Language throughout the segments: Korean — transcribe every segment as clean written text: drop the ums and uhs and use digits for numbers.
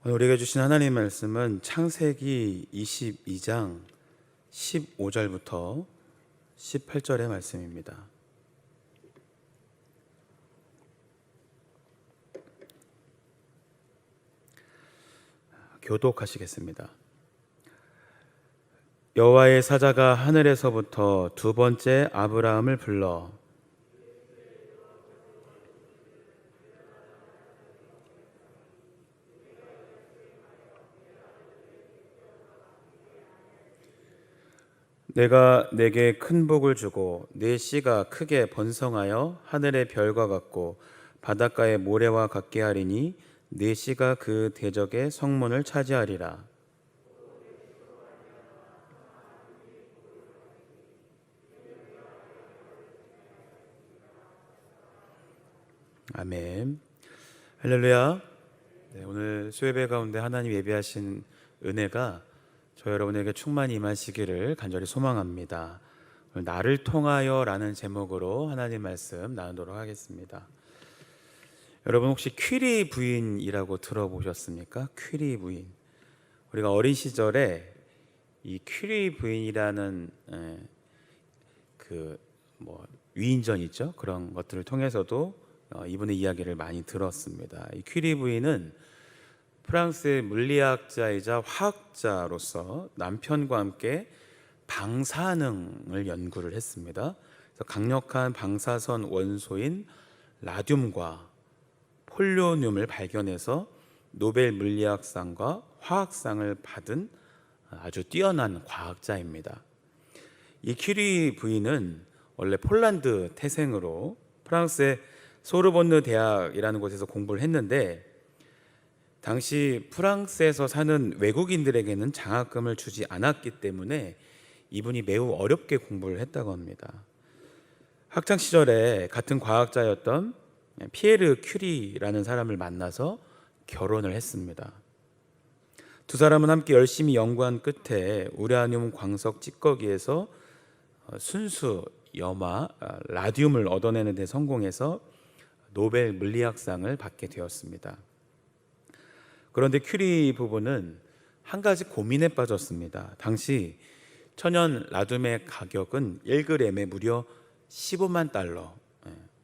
오늘 우리에게 주신 하나님의 말씀은 창세기 22장 15절부터 18절의 말씀입니다. 교독하시겠습니다. 여호와의 사자가 하늘에서부터 두 번째 아브라함을 불러 내가 내게 큰 복을 주고 네 씨가 크게 번성하여 하늘의 별과 같고 바닷가의 모래와 같게 하리니 네 씨가 그 대적의 성문을 차지하리라. 아멘. 할렐루야. 오늘 수요예배 가운데 하나님 예배하신 은혜가 저 여러분에게 충만히 임하시기를 간절히 소망합니다. 오늘 나를 통하여 라는 제목으로 하나님 말씀 나누도록 하겠습니다. 여러분 혹시 퀴리 부인이라고 들어보셨습니까? 퀴리 부인. 우리가 어린 시절에 이 퀴리 부인이라는 위인전 있죠? 그런 것들을 통해서도 이분의 이야기를 많이 들었습니다. 이 퀴리 부인은 프랑스의 물리학자이자 화학자로서 남편과 함께 방사능을 연구를 했습니다. 그래서 강력한 방사선 원소인 라듐과 폴로늄을 발견해서 노벨 물리학상과 화학상을 받은 아주 뛰어난 과학자입니다. 이 퀴리 부인은 원래 폴란드 태생으로 프랑스의 소르본느 대학이라는 곳에서 공부를 했는데 당시 프랑스에서 사는 외국인들에게는 장학금을 주지 않았기 때문에 이분이 매우 어렵게 공부를 했다고 합니다. 학창 시절에 같은 과학자였던 피에르 큐리라는 사람을 만나서 결혼을 했습니다. 두 사람은 함께 열심히 연구한 끝에 우라늄 광석 찌꺼기에서 순수 염화 라듐을 얻어내는 데 성공해서 노벨 물리학상을 받게 되었습니다. 그런데 큐리 부부는 한 가지 고민에 빠졌습니다. 당시 천연 라듐의 가격은 1g에 무려 15만 달러,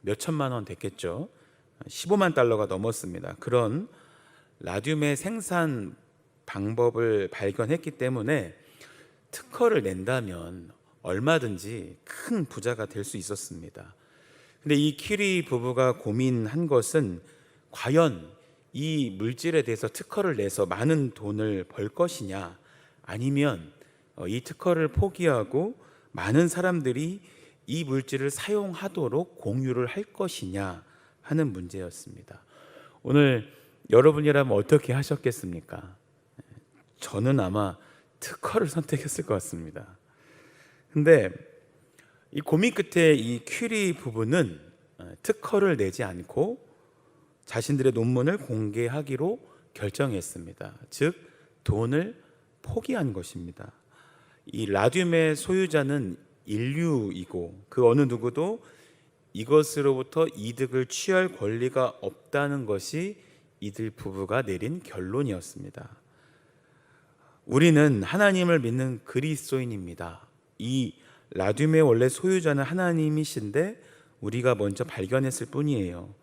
몇 천만 원 됐겠죠. 15만 달러가 넘었습니다. 그런 라듐의 생산 방법을 발견했기 때문에 특허를 낸다면 얼마든지 큰 부자가 될 수 있었습니다. 근데 이 큐리 부부가 고민한 것은 과연 이 물질에 대해서 특허를 내서 많은 돈을 벌 것이냐, 아니면 이 특허를 포기하고 많은 사람들이 이 물질을 사용하도록 공유를 할 것이냐 하는 문제였습니다. 오늘 여러분이라면 어떻게 하셨겠습니까? 저는 아마 특허를 선택했을 것 같습니다. 근데 이 고민 끝에 이 큐리 부부는 특허를 내지 않고 자신들의 논문을 공개하기로 결정했습니다. 즉 돈을 포기한 것입니다. 이 라듐의 소유자는 인류이고 그 어느 누구도 이것으로부터 이득을 취할 권리가 없다는 것이 이들 부부가 내린 결론이었습니다. 우리는 하나님을 믿는 그리스도인입니다. 이 라듐의 원래 소유자는 하나님이신데 우리가 먼저 발견했을 뿐이에요.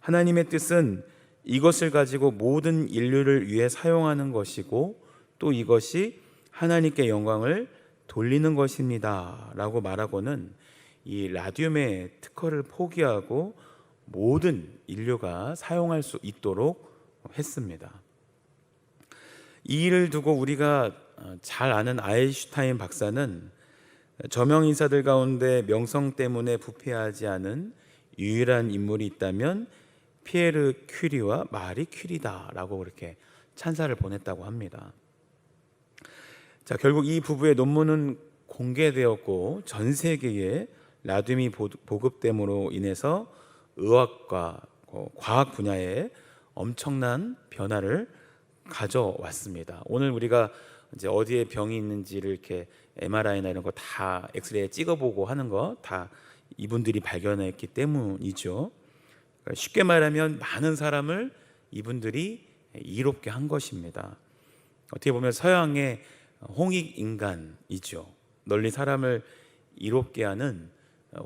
하나님의 뜻은 이것을 가지고 모든 인류를 위해 사용하는 것이고 또 이것이 하나님께 영광을 돌리는 것입니다 라고 말하고는 이 라듐의 특허를 포기하고 모든 인류가 사용할 수 있도록 했습니다. 이 일을 두고 우리가 잘 아는 아인슈타인 박사는 저명 인사들 가운데 명성 때문에 부패하지 않은 유일한 인물이 있다면 피에르 큐리와 마리 큐리다라고 그렇게 찬사를 보냈다고 합니다. 자, 결국 이 부부의 논문은 공개되었고 전 세계에 라듐이 보급됨으로 인해서 의학과 과학 분야에 엄청난 변화를 가져왔습니다. 오늘 우리가 이제 어디에 병이 있는지를 이렇게 MRI나 이런 거 다 엑스레이 찍어보고 하는 거 다 이분들이 발견했기 때문이죠. 쉽게 말하면 많은 사람을 이분들이 이롭게 한 것입니다. 어떻게 보면 서양의 홍익인간이죠. 널리 사람을 이롭게 하는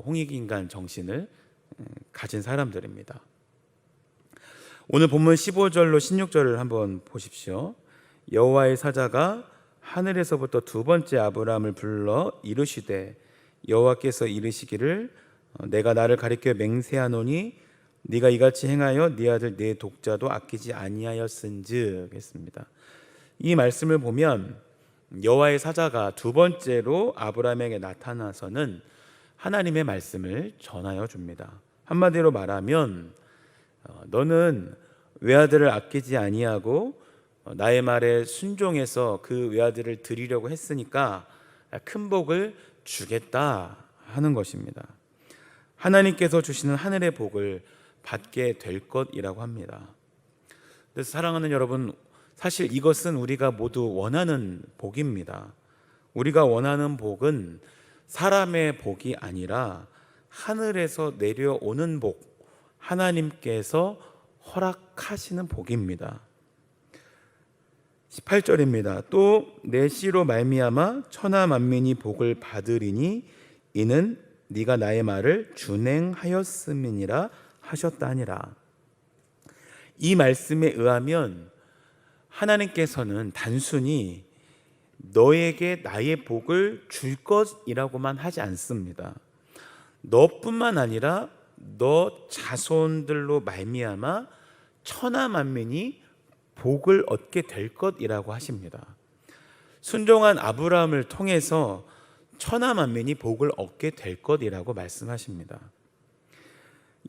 홍익인간 정신을 가진 사람들입니다. 오늘 본문 15절로 16절을 한번 보십시오. 여호와의 사자가 하늘에서부터 두 번째 아브라함을 불러 이르시되 여호와께서 이르시기를 내가 나를 가리켜 맹세하노니 네가 이같이 행하여 네 아들 네 독자도 아끼지 아니하였은즉 했습니다. 이 말씀을 보면 여호와의 사자가 두 번째로 아브라함에게 나타나서는 하나님의 말씀을 전하여 줍니다. 한마디로 말하면 너는 외아들을 아끼지 아니하고 나의 말에 순종해서 그 외아들을 드리려고 했으니까 큰 복을 주겠다 하는 것입니다. 하나님께서 주시는 하늘의 복을 받게 될 것이라고 합니다. 그래서 사랑하는 여러분, 사실 이것은 우리가 모두 원하는 복입니다. 우리가 원하는 복은 사람의 복이 아니라 하늘에서 내려오는 복, 하나님께서 허락하시는 복입니다. 18절입니다. 또 내 씨로 말미암아 천하 만민이 복을 받으리니 이는 네가 나의 말을 준행하였음이니라 하셨다니라. 이 말씀에 의하면 하나님께서는 단순히 너에게 나의 복을 줄 것이라고만 하지 않습니다. 너뿐만 아니라 너 자손들로 말미암아 천하 만민이 복을 얻게 될 것이라고 하십니다. 순종한 아브라함을 통해서 천하 만민이 복을 얻게 될 것이라고 말씀하십니다.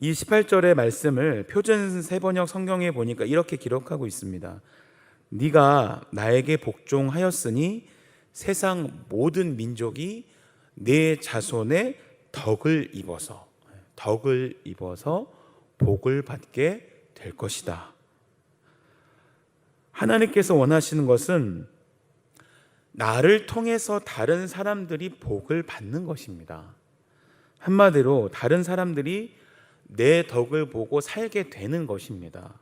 이 18절의 말씀을 표준 세번역 성경에 보니까 이렇게 기록하고 있습니다. 네가 나에게 복종하였으니 세상 모든 민족이 네 자손의 덕을 입어서 복을 받게 될 것이다. 하나님께서 원하시는 것은 나를 통해서 다른 사람들이 복을 받는 것입니다. 한마디로 다른 사람들이 내 덕을 보고 살게 되는 것입니다.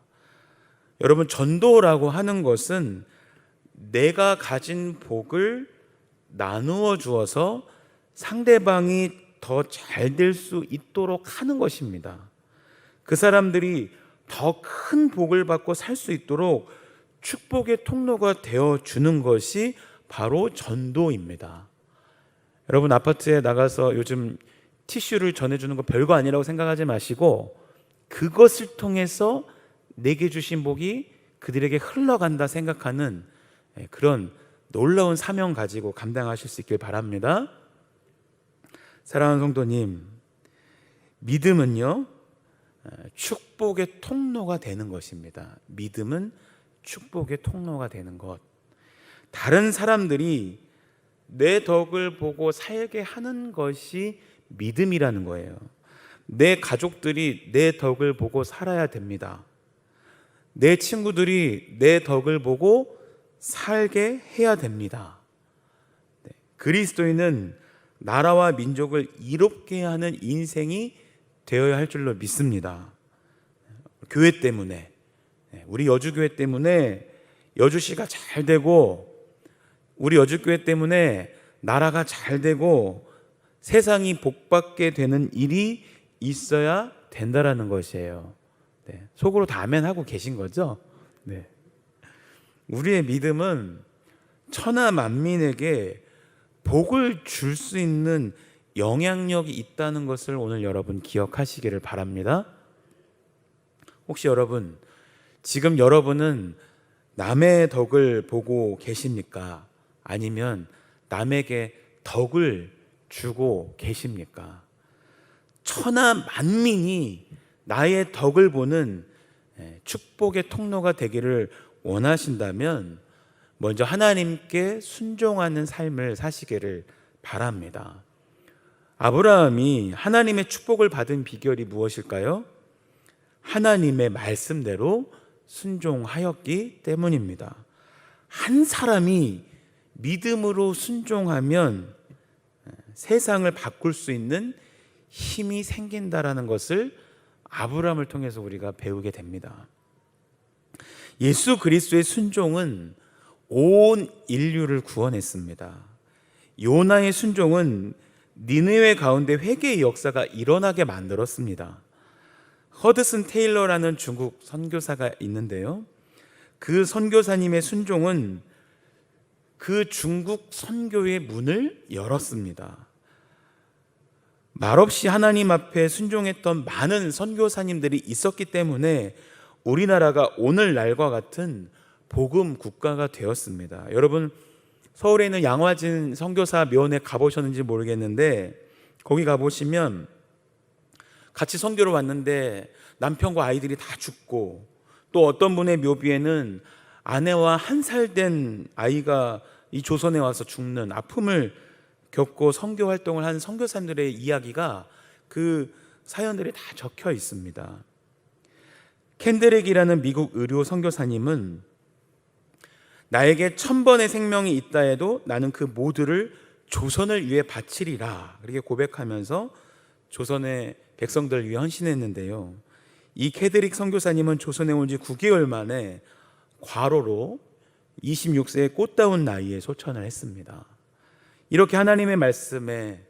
여러분, 전도라고 하는 것은 내가 가진 복을 나누어 주어서 상대방이 더 잘 될 수 있도록 하는 것입니다. 그 사람들이 더 큰 복을 받고 살 수 있도록 축복의 통로가 되어 주는 것이 바로 전도입니다. 여러분, 아파트에 나가서 요즘 티슈를 전해주는 거 별거 아니라고 생각하지 마시고 그것을 통해서 내게 주신 복이 그들에게 흘러간다 생각하는 그런 놀라운 사명 가지고 감당하실 수 있길 바랍니다. 사랑하는 성도님, 믿음은요 축복의 통로가 되는 것입니다. 믿음은 축복의 통로가 되는 것. 다른 사람들이 내 덕을 보고 살게 하는 것이 믿음이라는 거예요. 내 가족들이 내 덕을 보고 살아야 됩니다. 내 친구들이 내 덕을 보고 살게 해야 됩니다. 그리스도인은 나라와 민족을 이롭게 하는 인생이 되어야 할 줄로 믿습니다. 교회 때문에, 우리 여주교회 때문에 여주시가 잘 되고, 우리 여주교회 때문에 나라가 잘 되고 세상이 복받게 되는 일이 있어야 된다라는 것이에요. 속으로 다 아멘 하고 계신 거죠? 우리의 믿음은 천하 만민에게 복을 줄 수 있는 영향력이 있다는 것을 오늘 여러분 기억하시기를 바랍니다. 혹시 여러분, 지금 여러분은 남의 덕을 보고 계십니까? 아니면 남에게 덕을 주고 계십니까? 천하 만민이 나의 덕을 보는 축복의 통로가 되기를 원하신다면 먼저 하나님께 순종하는 삶을 사시기를 바랍니다. 아브라함이 하나님의 축복을 받은 비결이 무엇일까요? 하나님의 말씀대로 순종하였기 때문입니다. 한 사람이 믿음으로 순종하면 세상을 바꿀 수 있는 힘이 생긴다라는 것을 아브라함을 통해서 우리가 배우게 됩니다. 예수 그리스도의 순종은 온 인류를 구원했습니다. 요나의 순종은 니느웨 가운데 회개의 역사가 일어나게 만들었습니다. 허드슨 테일러라는 중국 선교사가 있는데요, 그 선교사님의 순종은 그 중국 선교의 문을 열었습니다. 말없이 하나님 앞에 순종했던 많은 선교사님들이 있었기 때문에 우리나라가 오늘날과 같은 복음 국가가 되었습니다. 여러분, 서울에 있는 양화진 선교사 묘원에 가보셨는지 모르겠는데, 거기 가보시면 같이 선교를 왔는데 남편과 아이들이 다 죽고, 또 어떤 분의 묘비에는 아내와 1살 된 아이가 이 조선에 와서 죽는 아픔을 겪고 선교 활동을 한 선교사님들의 이야기가, 그 사연들이 다 적혀 있습니다. 캔드렉이라는 미국 의료 선교사님은 나에게 1000번의 생명이 있다 해도 나는 그 모두를 조선을 위해 바치리라, 그렇게 고백하면서 조선의 백성들을 위해 헌신했는데요, 이 캐드릭 선교사님은 조선에 온 지 9개월 만에 과로로 26세의 꽃다운 나이에 소천을 했습니다. 이렇게 하나님의 말씀에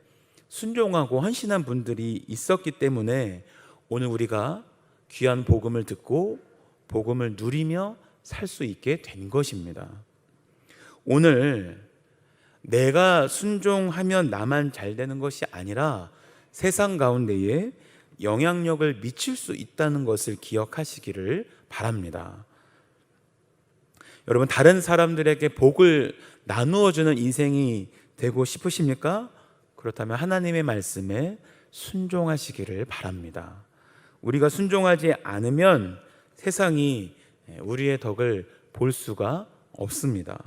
순종하고 헌신한 분들이 있었기 때문에 오늘 우리가 귀한 복음을 듣고 복음을 누리며 살 수 있게 된 것입니다. 오늘 내가 순종하면 나만 잘 되는 것이 아니라 세상 가운데에 영향력을 미칠 수 있다는 것을 기억하시기를 바랍니다. 여러분, 다른 사람들에게 복을 나누어주는 인생이 되고 싶으십니까? 그렇다면 하나님의 말씀에 순종하시기를 바랍니다. 우리가 순종하지 않으면 세상이 우리의 덕을 볼 수가 없습니다.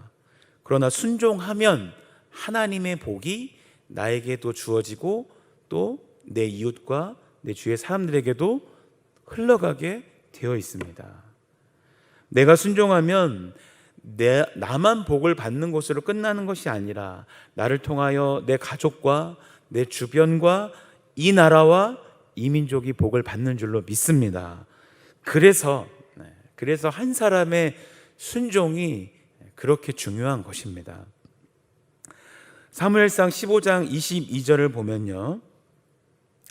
그러나 순종하면 하나님의 복이 나에게도 주어지고 또 내 이웃과 내 주위의 사람들에게도 흘러가게 되어 있습니다. 내가 순종하면 나만 복을 받는 것으로 끝나는 것이 아니라 나를 통하여 내 가족과 내 주변과 이 나라와 이 민족이 복을 받는 줄로 믿습니다. 그래서 한 사람의 순종이 그렇게 중요한 것입니다. 사무엘상 15장 22절을 보면요,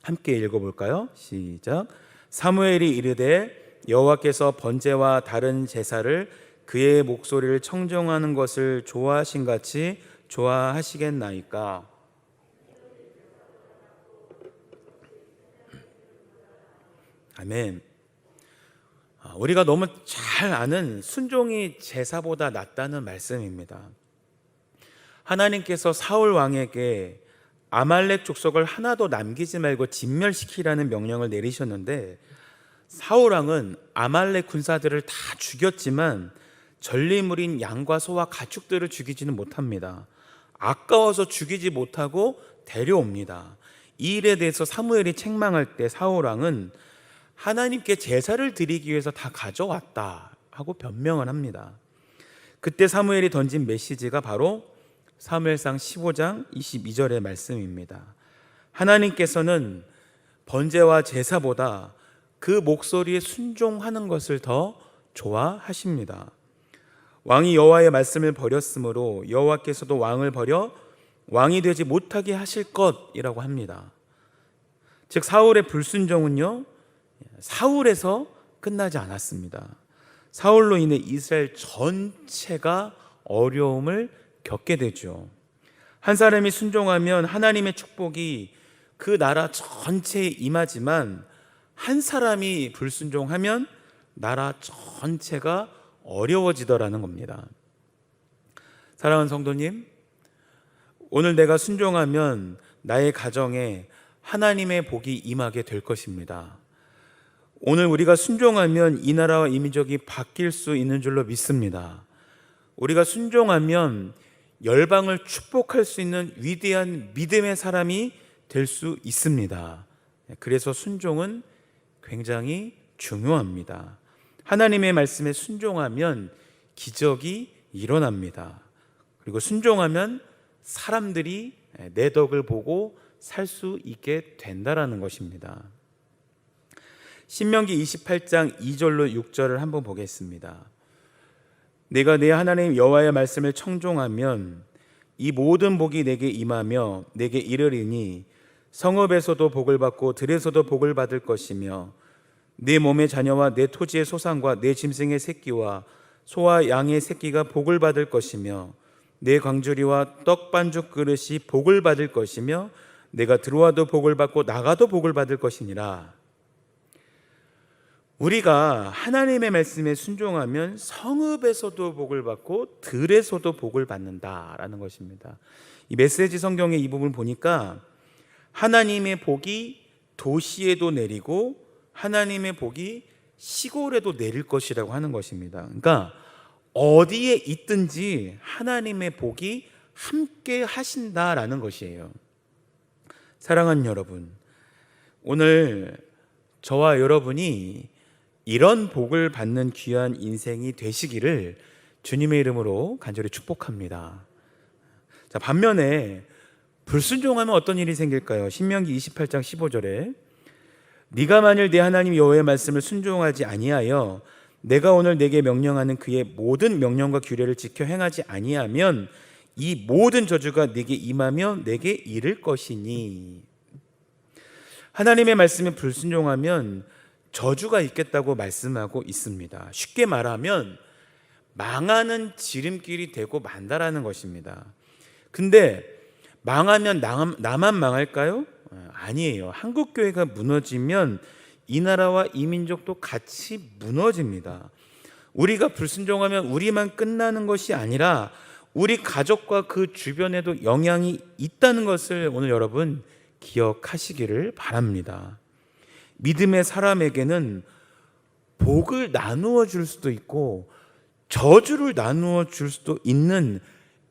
함께 읽어볼까요? 시작. 사무엘이 이르되 여호와께서 번제와 다른 제사를 그의 목소리를 청정하는 것을 좋아하신 같이 좋아하시겠나이까? 아멘. 우리가 너무 잘 아는 순종이 제사보다 낫다는 말씀입니다. 하나님께서 사울 왕에게 아말렉 족속을 하나도 남기지 말고 진멸시키라는 명령을 내리셨는데, 사울 왕은 아말렉 군사들을 다 죽였지만 전리물인 양과 소와 가축들을 죽이지는 못합니다. 아까워서 죽이지 못하고 데려옵니다. 이 일에 대해서 사무엘이 책망할 때 사울 왕은 하나님께 제사를 드리기 위해서 다 가져왔다 하고 변명을 합니다. 그때 사무엘이 던진 메시지가 바로 사무엘상 15장 22절의 말씀입니다. 하나님께서는 번제와 제사보다 그 목소리에 순종하는 것을 더 좋아하십니다. 왕이 여호와의 말씀을 버렸으므로 여호와께서도 왕을 버려 왕이 되지 못하게 하실 것이라고 합니다. 즉, 사울의 불순종은요, 사울에서 끝나지 않았습니다. 사울로 인해 이스라엘 전체가 어려움을 겪게 되죠. 한 사람이 순종하면 하나님의 축복이 그 나라 전체에 임하지만, 한 사람이 불순종하면 나라 전체가 어려워지더라는 겁니다. 사랑하는 성도님, 오늘 내가 순종하면 나의 가정에 하나님의 복이 임하게 될 것입니다. 오늘 우리가 순종하면 이 나라와 이 민족이 바뀔 수 있는 줄로 믿습니다. 우리가 순종하면 열방을 축복할 수 있는 위대한 믿음의 사람이 될 수 있습니다. 그래서 순종은 굉장히 중요합니다. 하나님의 말씀에 순종하면 기적이 일어납니다. 그리고 순종하면 사람들이 내 덕을 보고 살 수 있게 된다라는 것입니다. 신명기 28장 2절로 6절을 한번 보겠습니다. 내가 내 하나님 여호와의 말씀을 청종하면 이 모든 복이 내게 임하며 내게 이르리니 성읍에서도 복을 받고 들에서도 복을 받을 것이며 내 몸의 자녀와 내 토지의 소산과 내 짐승의 새끼와 소와 양의 새끼가 복을 받을 것이며 내 광주리와 떡 반죽 그릇이 복을 받을 것이며 내가 들어와도 복을 받고 나가도 복을 받을 것이니라. 우리가 하나님의 말씀에 순종하면 성읍에서도 복을 받고 들에서도 복을 받는다라는 것입니다. 이 메시지 성경의 이 부분을 보니까 하나님의 복이 도시에도 내리고 하나님의 복이 시골에도 내릴 것이라고 하는 것입니다. 그러니까 어디에 있든지 하나님의 복이 함께 하신다라는 것이에요. 사랑하는 여러분, 오늘 저와 여러분이 이런 복을 받는 귀한 인생이 되시기를 주님의 이름으로 간절히 축복합니다. 자, 반면에 불순종하면 어떤 일이 생길까요? 신명기 28장 15절에 네가 만일 내 하나님 여호와의 말씀을 순종하지 아니하여 내가 오늘 내게 명령하는 그의 모든 명령과 규례를 지켜 행하지 아니하면 이 모든 저주가 네게 임하며 내게 이를 것이니. 하나님의 말씀에 불순종하면 저주가 있겠다고 말씀하고 있습니다. 쉽게 말하면 망하는 지름길이 되고 만다라는 것입니다. 근데 망하면 나만 망할까요? 아니에요. 한국교회가 무너지면 이 나라와 이 민족도 같이 무너집니다. 우리가 불순종하면 우리만 끝나는 것이 아니라 우리 가족과 그 주변에도 영향이 있다는 것을 오늘 여러분 기억하시기를 바랍니다. 믿음의 사람에게는 복을 나누어 줄 수도 있고 저주를 나누어 줄 수도 있는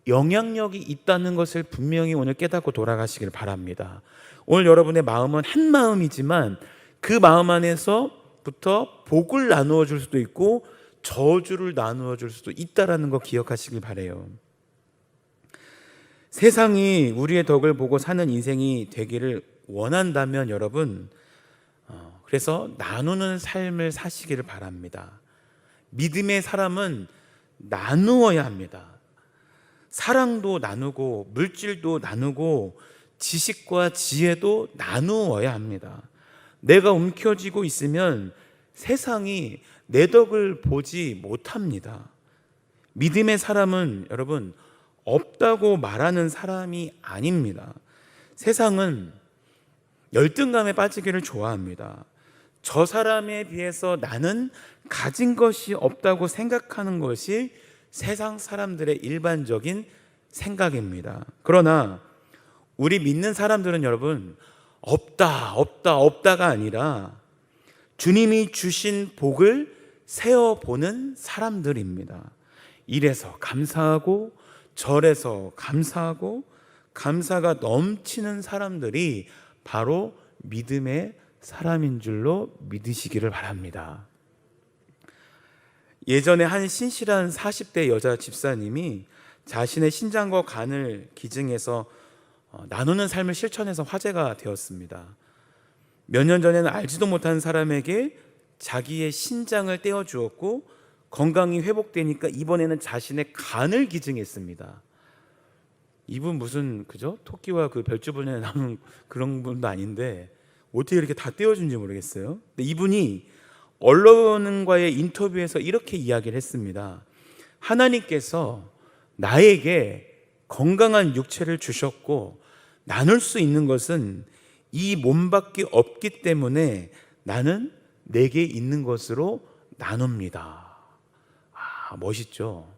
영향력이 있다는 것을 분명히 오늘 깨닫고 돌아가시길 바랍니다. 오늘 여러분의 마음은 한 마음이지만 그 마음 안에서부터 복을 나누어 줄 수도 있고 저주를 나누어 줄 수도 있다는 거 기억하시길 바라요. 세상이 우리의 덕을 보고 사는 인생이 되기를 원한다면 여러분, 그래서 나누는 삶을 사시기를 바랍니다. 믿음의 사람은 나누어야 합니다. 사랑도 나누고 물질도 나누고 지식과 지혜도 나누어야 합니다. 내가 움켜쥐고 있으면 세상이 내 덕을 보지 못합니다. 믿음의 사람은 여러분 없다고 말하는 사람이 아닙니다. 세상은 열등감에 빠지기를 좋아합니다. 저 사람에 비해서 나는 가진 것이 없다고 생각하는 것이 세상 사람들의 일반적인 생각입니다. 그러나 우리 믿는 사람들은 여러분 없다가 아니라 주님이 주신 복을 세어보는 사람들입니다. 이래서 감사하고 절에서 감사하고 감사가 넘치는 사람들이 바로 믿음의 사람인 줄로 믿으시기를 바랍니다. 예전에 한 신실한 40대 여자 집사님이 자신의 신장과 간을 기증해서 나누는 삶을 실천해서 화제가 되었습니다. 몇 년 전에는 알지도 못한 사람에게 자기의 신장을 떼어주었고 건강이 회복되니까 이번에는 자신의 간을 기증했습니다. 이분 무슨 그죠? 토끼와 그 별주변에 나오는 그런 분도 아닌데 어떻게 이렇게 다 떼어준지 모르겠어요. 근데 이분이 언론과의 인터뷰에서 이렇게 이야기를 했습니다. 하나님께서 나에게 건강한 육체를 주셨고 나눌 수 있는 것은 이 몸밖에 없기 때문에 나는 내게 있는 것으로 나눕니다. 멋있죠?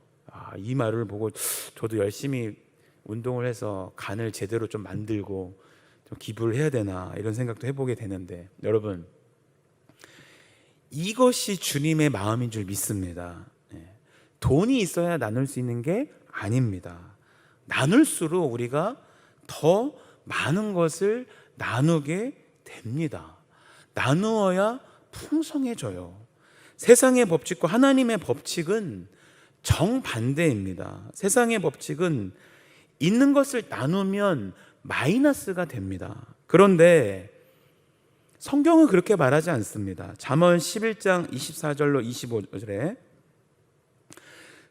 이 말을 보고 저도 열심히 운동을 해서 간을 제대로 좀 만들고 좀 기부를 해야 되나 이런 생각도 해보게 되는데 여러분 이것이 주님의 마음인 줄 믿습니다. 돈이 있어야 나눌 수 있는 게 아닙니다. 나눌수록 우리가 더 많은 것을 나누게 됩니다. 나누어야 풍성해져요. 세상의 법칙과 하나님의 법칙은 정반대입니다. 세상의 법칙은 있는 것을 나누면 마이너스가 됩니다. 그런데 성경은 그렇게 말하지 않습니다. 잠언 11장 24절로 25절에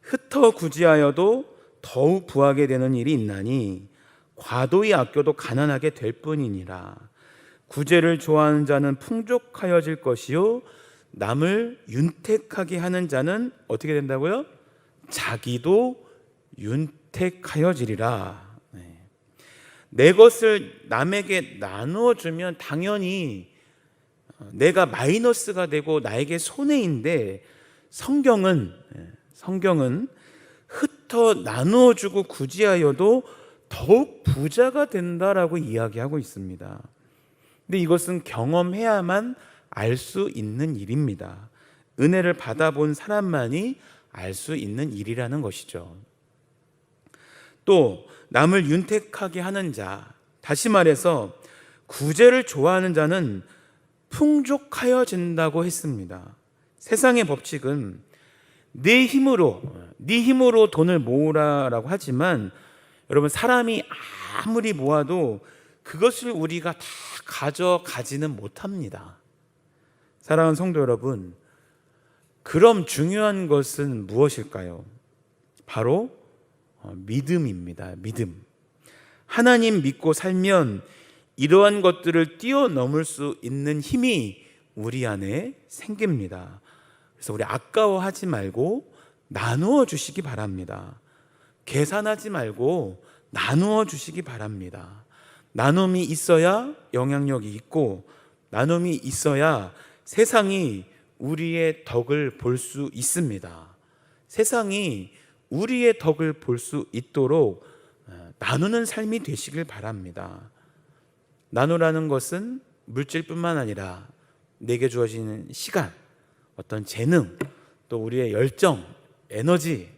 흩어 구지하여도 더욱 부하게 되는 일이 있나니 과도히 아껴도 가난하게 될 뿐이니라. 구제를 좋아하는 자는 풍족하여질 것이요 남을 윤택하게 하는 자는 어떻게 된다고요? 자기도 윤택하여지리라. 내 것을 남에게 나누어 주면 당연히 내가 마이너스가 되고 나에게 손해인데, 성경은 흩어 나누어 주고 구제하여도 더욱 부자가 된다라고 이야기하고 있습니다. 근데 이것은 경험해야만 알 수 있는 일입니다. 은혜를 받아본 사람만이 알 수 있는 일이라는 것이죠. 또 남을 윤택하게 하는 자, 다시 말해서 구제를 좋아하는 자는 풍족하여진다고 했습니다. 세상의 법칙은 네 힘으로 돈을 모으라라고 하지만, 여러분, 사람이 아무리 모아도 그것을 우리가 다 가져가지는 못합니다. 사랑하는 성도 여러분, 그럼 중요한 것은 무엇일까요? 바로 믿음입니다. 믿음. 하나님 믿고 살면 이러한 것들을 뛰어넘을 수 있는 힘이 우리 안에 생깁니다. 그래서 우리 아까워하지 말고 나누어 주시기 바랍니다. 계산하지 말고 나누어 주시기 바랍니다. 나눔이 있어야 영향력이 있고, 나눔이 있어야 세상이 우리의 덕을 볼 수 있습니다. 세상이 우리의 덕을 볼 수 있도록 나누는 삶이 되시길 바랍니다. 나누라는 것은 물질뿐만 아니라 내게 주어지는 시간, 어떤 재능, 또 우리의 열정, 에너지,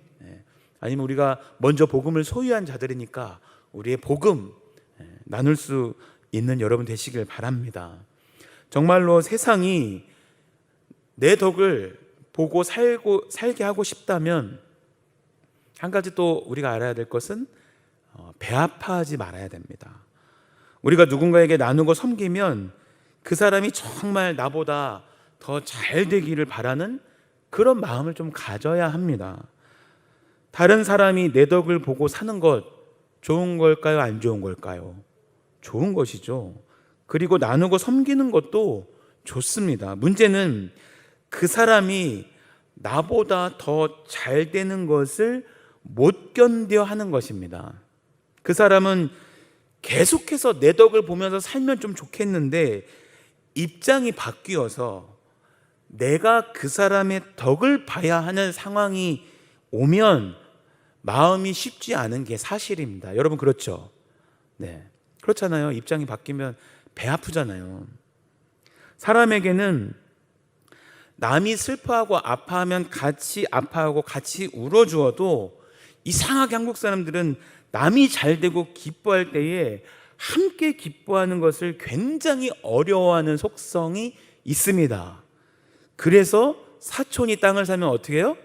아니면 우리가 먼저 복음을 소유한 자들이니까 우리의 복음 나눌 수 있는 여러분 되시길 바랍니다. 정말로 세상이 내 덕을 보고 살게 하고 싶다면, 한 가지 또 우리가 알아야 될 것은 배 아파하지 말아야 됩니다. 우리가 누군가에게 나누고 섬기면 그 사람이 정말 나보다 더 잘 되기를 바라는 그런 마음을 좀 가져야 합니다. 다른 사람이 내 덕을 보고 사는 것 좋은 걸까요? 안 좋은 걸까요? 좋은 것이죠. 그리고 나누고 섬기는 것도 좋습니다. 문제는 그 사람이 나보다 더 잘 되는 것을 못 견뎌 하는 것입니다. 그 사람은 계속해서 내 덕을 보면서 살면 좀 좋겠는데, 입장이 바뀌어서 내가 그 사람의 덕을 봐야 하는 상황이 오면 마음이 쉽지 않은 게 사실입니다. 여러분, 그렇죠? 네, 그렇잖아요. 입장이 바뀌면 배 아프잖아요. 사람에게는 남이 슬퍼하고 아파하면 같이 아파하고 같이 울어주어도, 이상하게 한국 사람들은 남이 잘 되고 기뻐할 때에 함께 기뻐하는 것을 굉장히 어려워하는 속성이 있습니다. 그래서 사촌이 땅을 사면 어떻게 해요?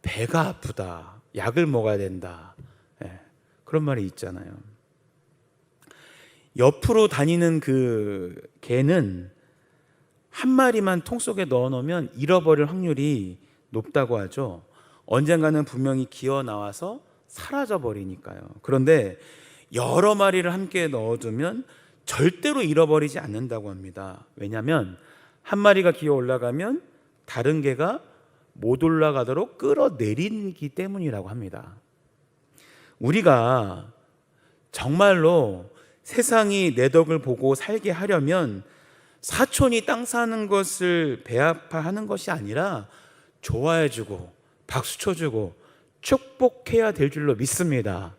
배가 아프다, 약을 먹어야 된다, 그런 말이 있잖아요. 옆으로 다니는 그 개는 한 마리만 통 속에 넣어놓으면 잃어버릴 확률이 높다고 하죠. 언젠가는 분명히 기어 나와서 사라져 버리니까요. 그런데 여러 마리를 함께 넣어두면 절대로 잃어버리지 않는다고 합니다. 왜냐하면 한 마리가 기어 올라가면 다른 개가 못 올라가도록 끌어내리기 때문이라고 합니다. 우리가 정말로 세상이 내 덕을 보고 살게 하려면 사촌이 땅 사는 것을 배 아파하는 것이 아니라 좋아해주고 박수 쳐주고 축복해야 될 줄로 믿습니다.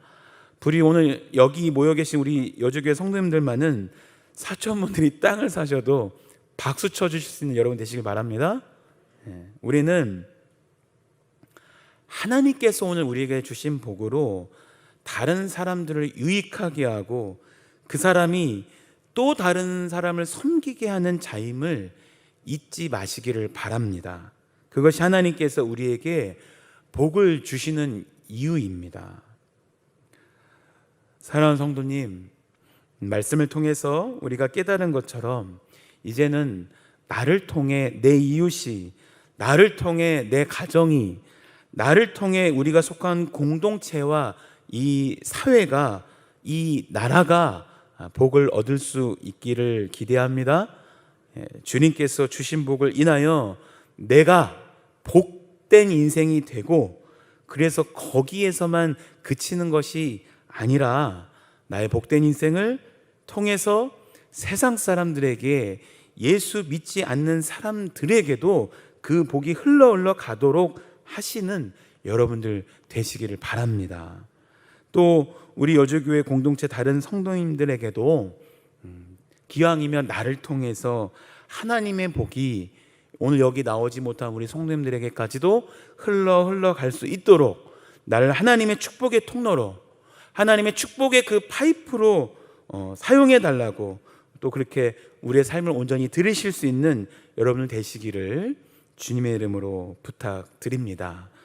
우리 오늘 여기 모여 계신 우리 여주교회 성도님들만은 사촌분들이 땅을 사셔도 박수 쳐주실 수 있는 여러분 되시길 바랍니다. 우리는 하나님께서 오늘 우리에게 주신 복으로 다른 사람들을 유익하게 하고 그 사람이 또 다른 사람을 섬기게 하는 자임을 잊지 마시기를 바랍니다. 그것이 하나님께서 우리에게 복을 주시는 이유입니다. 사랑하는 성도님, 말씀을 통해서 우리가 깨달은 것처럼 이제는 나를 통해 내 이웃이, 나를 통해 내 가정이, 나를 통해 우리가 속한 공동체와 이 사회가, 이 나라가 복을 얻을 수 있기를 기대합니다. 주님께서 주신 복을 인하여 내가 복된 인생이 되고, 그래서 거기에서만 그치는 것이 아니라 나의 복된 인생을 통해서 세상 사람들에게, 예수 믿지 않는 사람들에게도 그 복이 흘러 가도록 하시는 여러분들 되시기를 바랍니다. 또 우리 여주교회 공동체 다른 성도님들에게도 기왕이면 나를 통해서 하나님의 복이 오늘 여기 나오지 못한 우리 성도님들에게까지도 흘러 갈 수 있도록, 나를 하나님의 축복의 통로로, 하나님의 축복의 그 파이프로 사용해 달라고, 또 그렇게 우리의 삶을 온전히 들으실 수 있는 여러분들 되시기를 주님의 이름으로 부탁드립니다.